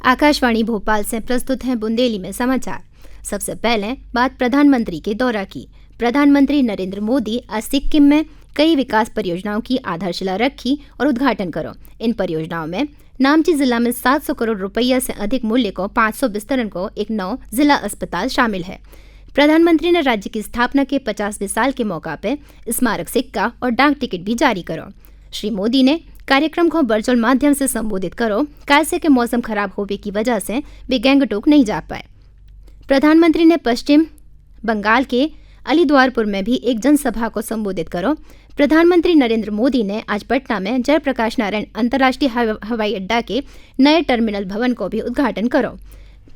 आकाशवाणी भोपाल से प्रस्तुत हैं बुंदेली में समाचार। सबसे पहले बात प्रधानमंत्री के दौरा की। प्रधानमंत्री नरेंद्र मोदी आज सिक्किम में कई विकास परियोजनाओं की आधारशिला रखी और उद्घाटन करो। इन परियोजनाओं में नामची जिला में 700 करोड़ रुपया से अधिक मूल्य को 500 बिस्तरों को एक नौ जिला अस्पताल शामिल है। प्रधानमंत्री ने राज्य की स्थापना के 50वें साल के मौका पर स्मारक सिक्का और डाक टिकट भी जारी करो। श्री मोदी ने कार्यक्रम को वर्चुअल माध्यम से संबोधित करो, कैसे के मौसम खराब होने की वजह से वे गैंगटोक नहीं जा पाए। प्रधानमंत्री ने पश्चिम बंगाल के अलीद्वारपुर में भी एक जनसभा को संबोधित करो। प्रधानमंत्री नरेंद्र मोदी ने आज पटना में जयप्रकाश नारायण अंतर्राष्ट्रीय हवाई अड्डा के नए टर्मिनल भवन को भी उद्घाटन करो।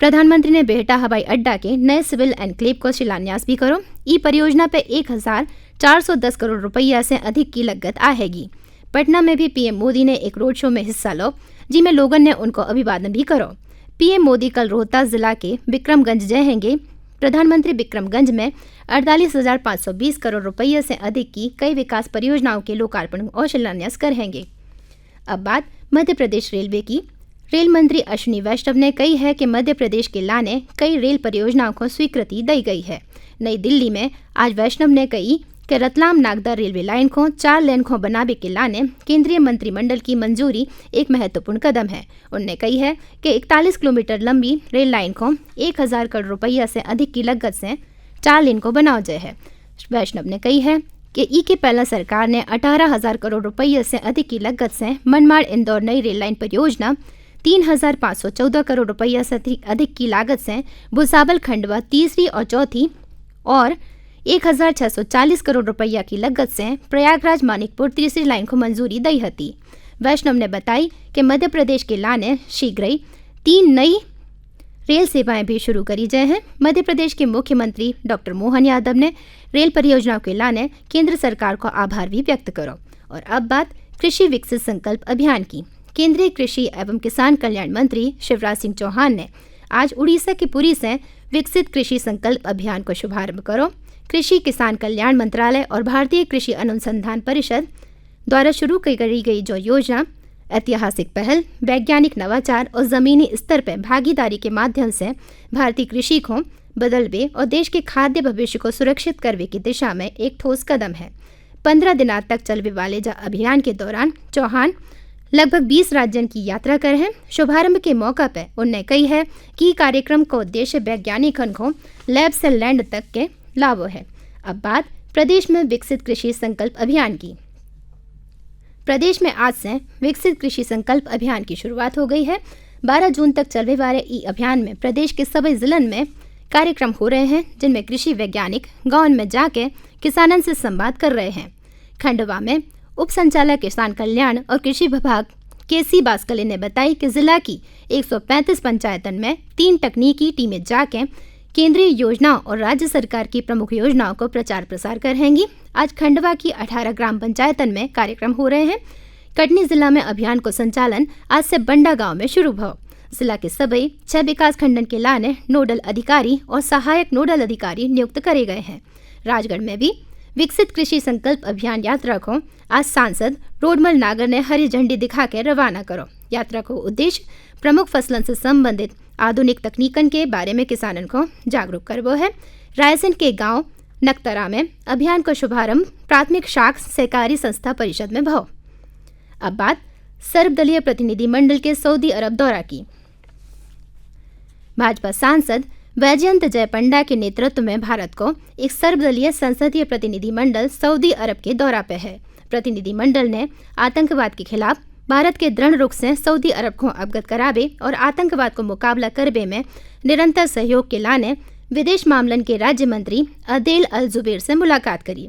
प्रधानमंत्री ने बेहटा हवाई अड्डा के नए सिविल एनक्लेव को शिलान्यास भी करो। ई परियोजना पे 1410 करोड़ रुपया से अधिक की लागत आएगी। पटना में भी पीएम मोदी ने एक रोड शो में हिस्सा लो, जिसमें लोगों ने उनको अभिवादन भी करो। पीएम मोदी कल रोहतास जिला के विक्रमगंज जाएंगे। प्रधानमंत्री विक्रमगंज में 48,520 करोड़ रुपये से अधिक की कई विकास परियोजनाओं के लोकार्पण और शिलान्यास करेंगे। अब बात मध्य प्रदेश रेलवे की। रेल मंत्री अश्विनी वैष्णव ने कही है कि मध्य प्रदेश के लाने कई रेल परियोजनाओं को स्वीकृति दी गई है। नई दिल्ली में आज वैष्णव ने कही कि रतलाम नागदा रेलवे लाइन को 4 लेन को बनाने के लाने केंद्रीय मंत्रिमंडल की मंजूरी एक महत्वपूर्ण कदम है। उन्होंने कही है कि 41 किलोमीटर लंबी रेल लाइन को 1000 करोड़ रुपया से अधिक की लागत से 4 लेन को बनाया जाए है। वैष्णव ने कही है कि ई के पहला सरकार ने 18,000 करोड़ रुपये से अधिक की लागत से मनमाड़ इंदौर नई रेल लाइन परियोजना, 3,514 करोड़ रुपया से अधिक की लागत से भुसावल खंडवा तीसरी और चौथी और 1,640 करोड़ रुपया की लागत से प्रयागराज मानिकपुर तीसरी लाइन को मंजूरी दी थी। वैष्णव ने बताई कि मध्य प्रदेश के लाने शीघ्र ही 3 नई रेल सेवाएं भी शुरू करी जाए हैं। मध्य प्रदेश के मुख्यमंत्री डॉक्टर मोहन यादव ने रेल परियोजनाओं के लाने केंद्र सरकार को आभार भी व्यक्त करो। और अब बात कृषि विकसित संकल्प अभियान की। केंद्रीय कृषि एवं किसान कल्याण मंत्री शिवराज सिंह चौहान ने आज उड़ीसा के पुरी से विकसित कृषि संकल्प अभियान को शुभारंभ करो। कृषि किसान कल्याण मंत्रालय और भारतीय कृषि अनुसंधान परिषद द्वारा शुरू की गई जो योजना ऐतिहासिक पहल, वैज्ञानिक नवाचार और ज़मीनी स्तर पर भागीदारी के माध्यम से भारतीय कृषि को बदलवे और देश के खाद्य भविष्य को सुरक्षित करने की दिशा में एक ठोस कदम है। 15 दिनों तक चलने वाले अभियान के दौरान चौहान लगभग 20 राज्यों की यात्रा कर हैं। शुभारंभ के मौका पर उन्होंने कही है कि कार्यक्रम का उद्देश्य वैज्ञानिकों को लैब से लैंड तक के लाभ है। अब बात प्रदेश में विकसित कृषि संकल्प अभियान की। प्रदेश में आज से विकसित कृषि संकल्प अभियान की शुरुआत हो गई है। 12 जून तक चलने वाले ई अभियान में प्रदेश के सभी जिलों में कार्यक्रम हो रहे हैं, जिनमें कृषि वैज्ञानिक गाँव में जाकर किसानों से संवाद कर रहे हैं। खंडवा में उप संचालक किसान कल्याण और कृषि विभाग केसी बास्कले ने बताई कि जिला की 135 पंचायतों में 3 तकनीकी टीमें जाके केंद्रीय योजनाओं और राज्य सरकार की प्रमुख योजनाओं को प्रचार प्रसार करेंगी। आज खंडवा की 18 ग्राम पंचायतों में कार्यक्रम हो रहे हैं। कटनी जिला में अभियान को संचालन आज से बंडा गांव में शुरू हुआ। जिला के सभी 6 विकास खंडन के लाने नोडल अधिकारी और सहायक नोडल अधिकारी नियुक्त करे गए हैं। राजगढ़ में भी विकसित कृषि संकल्प अभियान यात्रा को आज सांसद रोडमल नागर ने हरी झंडी दिखाकर रवाना करो। यात्रा को उद्देश्य प्रमुख फसलों से संबंधित आधुनिक तकनीकन के बारे में किसानों को जागरूक करवो है। रायसेन के गांव नकतरा में अभियान का शुभारंभ प्राथमिक शाख सहकारी संस्था परिषद में भव। अब बात सर्वदलीय प्रतिनिधिमंडल के सऊदी अरब दौरा की। भाजपा सांसद वैजयंत जय पंडा के नेतृत्व में भारत को एक सर्वदलीय संसदीय प्रतिनिधिमंडल सऊदी अरब के दौरा पे है। प्रतिनिधिमंडल ने आतंकवाद के खिलाफ भारत के दृढ़ रुख से सऊदी अरब को अवगत करावे और आतंकवाद को मुकाबला करने में निरंतर सहयोग के लाने विदेश मामलन के राज्य मंत्री अदेल अल जुबैर से मुलाकात करी।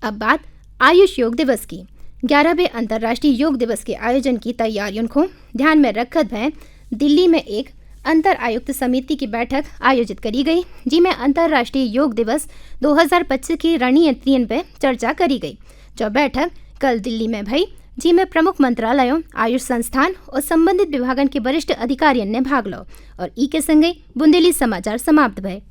अब बात आयुष योग दिवस की। 11वें अंतर्राष्ट्रीय योग दिवस के आयोजन की तैयारियों को ध्यान में रखते हुए दिल्ली में एक अंतर आयुक्त समिति की बैठक आयोजित करी गई, जिसमें अंतर्राष्ट्रीय योग दिवस 2025 की रणनीतियों पर चर्चा करी गई। जो बैठक कल दिल्ली में भई, जिसमें प्रमुख मंत्रालयों, आयुष संस्थान और संबंधित विभागों के वरिष्ठ अधिकारियों ने भाग लो। और ई के संगे बुंदेली समाचार समाप्त भय।